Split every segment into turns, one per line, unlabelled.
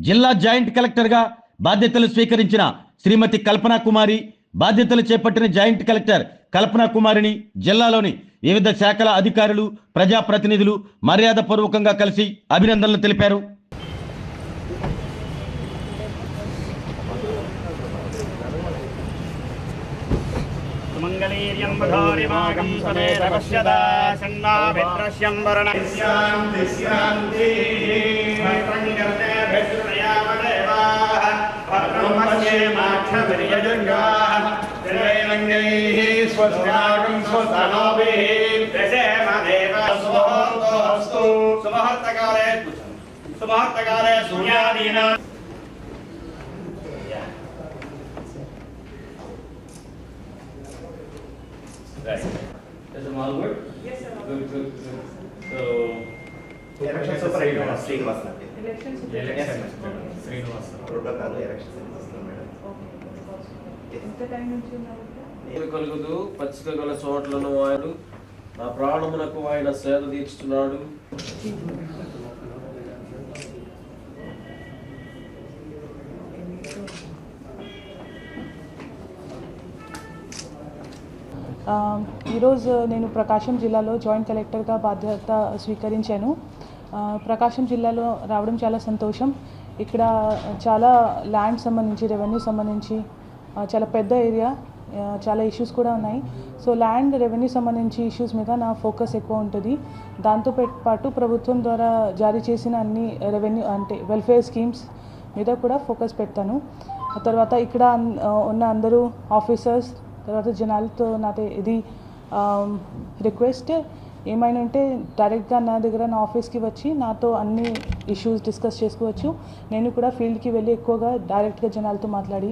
జిల్లా జాయింట్ కలెక్టర్గా బాధ్యతలు స్వీకరించిన శ్రీమతి కల్పనా కుమారి, బాధ్యతలు చేపట్టిన జాయింట్ కలెక్టర్ కల్పనా కుమారిని జిల్లాలోని వివిధ శాఖల అధికారులు, ప్రజాప్రతినిధులు మర్యాదపూర్వకంగా కలిసి అభినందనలు తెలిపారు.
మంగళీర్యం వధారిమాగం సదేవశ్యదా సన్నాభిద్రశ్యం వరణస్యాం దిశ్యాంతి భద్రంగర్నే భద్రయావదేవాః భద్రం పశ్యేమాక్షవిర్యజంగాః త్రివేణంగైః స్వస్తినాగం స్వస్తనోభిః దశేమదేవ సుముహూర్తోస్తు సుముహూర్తకాలే సూర్యాదీనా.
Right. Is it all good?
Yes, sir.
Good. So,
election supervisor Srinivasa.
Election
Protocol election madam.
ఎంత టైం నుంచి ఉన్నారు?
కలుగుతూ పచ్చిక గల చోట్లను ఆయన నా ప్రాణమునకు ఆయన సేద తీర్చుతున్నాడు.
ఈరోజు నేను ప్రకాశం జిల్లాలో జాయింట్ కలెక్టర్గా బాధ్యత స్వీకరించాను. ప్రకాశం జిల్లాలో రావడం చాలా సంతోషం. ఇక్కడ చాలా ల్యాండ్ సంబంధించి, రెవెన్యూ సంబంధించి చాలా పెద్ద ఏరియా, చాలా ఇష్యూస్ కూడా ఉన్నాయి. సో ల్యాండ్ రెవెన్యూ సంబంధించి ఇష్యూస్ మీద నా ఫోకస్ ఎక్కువ ఉంటుంది. దాంతో పాటు ప్రభుత్వం ద్వారా జారీ చేసిన అన్ని రెవెన్యూ అంటే వెల్ఫేర్ స్కీమ్స్ మీద కూడా ఫోకస్ పెడతాను. తర్వాత ఇక్కడ ఉన్న అందరూ ఆఫీసర్స్, తర్వాత జనాలతో నాతో ఇది రిక్వెస్ట్ ఏమైనా ఉంటే డైరెక్ట్గా నా దగ్గర నా ఆఫీస్కి వచ్చి నాతో అన్ని ఇష్యూస్ డిస్కస్ చేసుకోవచ్చు. నేను కూడా ఫీల్డ్కి వెళ్ళి ఎక్కువగా డైరెక్ట్గా జనాలతో మాట్లాడి,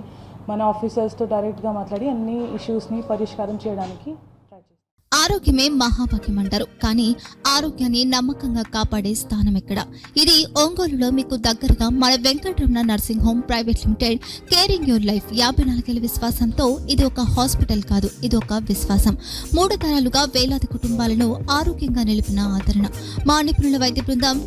మన ఆఫీసర్స్తో డైరెక్ట్గా మాట్లాడి అన్ని ఇష్యూస్ని పరిష్కారం చేయడానికి ట్రై చేస్తాను.
ఆరోగ్యమే మహాభాగ్యం అంటారు, కానీ ఆరోగ్యాన్ని నమ్మకంగా కాపాడే స్థానం ఎక్కడ? ఇది ఒంగోలులో మీకు దగ్గరగా మన Venkataramana nursing home private limited. Caring your life 54 ఏళ్ల విశ్వాసంతో ఇది ఒక హాస్పిటల్ కాదు, ఇది ఒక విశ్వాసం. 3 తరాలుగా వేలాది కుటుంబాలను ఆరోగ్యంగా నిలిపిన ఆదరణ. మా నిపుణుల వైద్య బృందం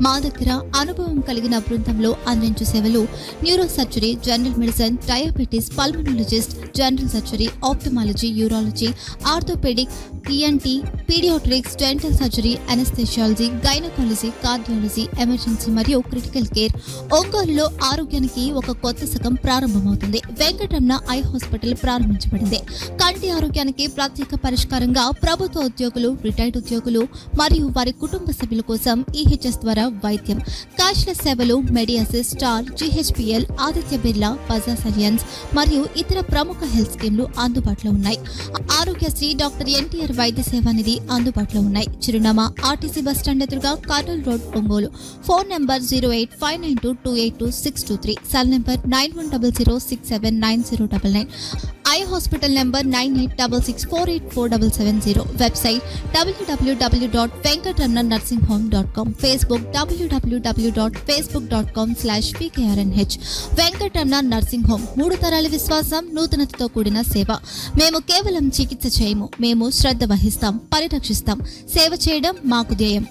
మా దగ్గర అనుభవం కలిగిన బృందంలో అందించే సేవలు neuro surgery, general medicine, diabetes, pulmonologist, general surgery, ophthalmology, urology, orthopaedic, ENT, paediatrics, dental surgery, anaesthesiology, gynaecology, cardiology, emergency మరియు క్రిటికల్ కేర్. ఒంగోలులో ఆరోగ్యానికి ఒక కొత్త శకం ప్రారంభమవుతుంది. వెంకటరమణ ఐ హాస్పిటల్ ప్రారంభించబడింది. కంటి ఆరోగ్యానికి ప్రత్యేక పరిష్కారంగా ప్రభుత్వ ఉద్యోగులు, రిటైర్డ్ ఉద్యోగులు మరియు వారి కుటుంబ సభ్యుల కోసం ఈహెచ్ఎస్ ద్వారా వైద్యం, క్యాష్లెస్ సేవలు, మెడియాసిస్, స్టార్, జీహెచ్పిఎల్, ఆదిత్య బిర్లా, బజాజ్ అలియన్స్ మరియు ఇతర ప్రముఖ హెల్త్ స్కీమ్లు అందుబాటులో ఉన్నాయి. ఆరోగ్యశ్రీ, డాక్టర్ ఎన్టీఆర్ వైద్య సేవానిధి అందుబాటులో ఉన్నాయి. చిరునామా ఆర్టీసీ బస్టాండ్ ఎదురుగా, Kurnool road, Ongole. Phone number 08592282623, cell number 9100679099, eye hospital number 9866484770, website www.venkatramanarsinghome.com, Facebook www.facebook.com/pkrnh. Venkataramana nursing home, 3 తరాల విశ్వాసం, నూతనతతో కూడిన సేవ. మేము కేవలం చికిత్స చేయము, మేము శ్రద్ధ వహిస్తాం, పరిరక్షిస్తాం. సేవ చేయడం మాకు ధ్యేయం.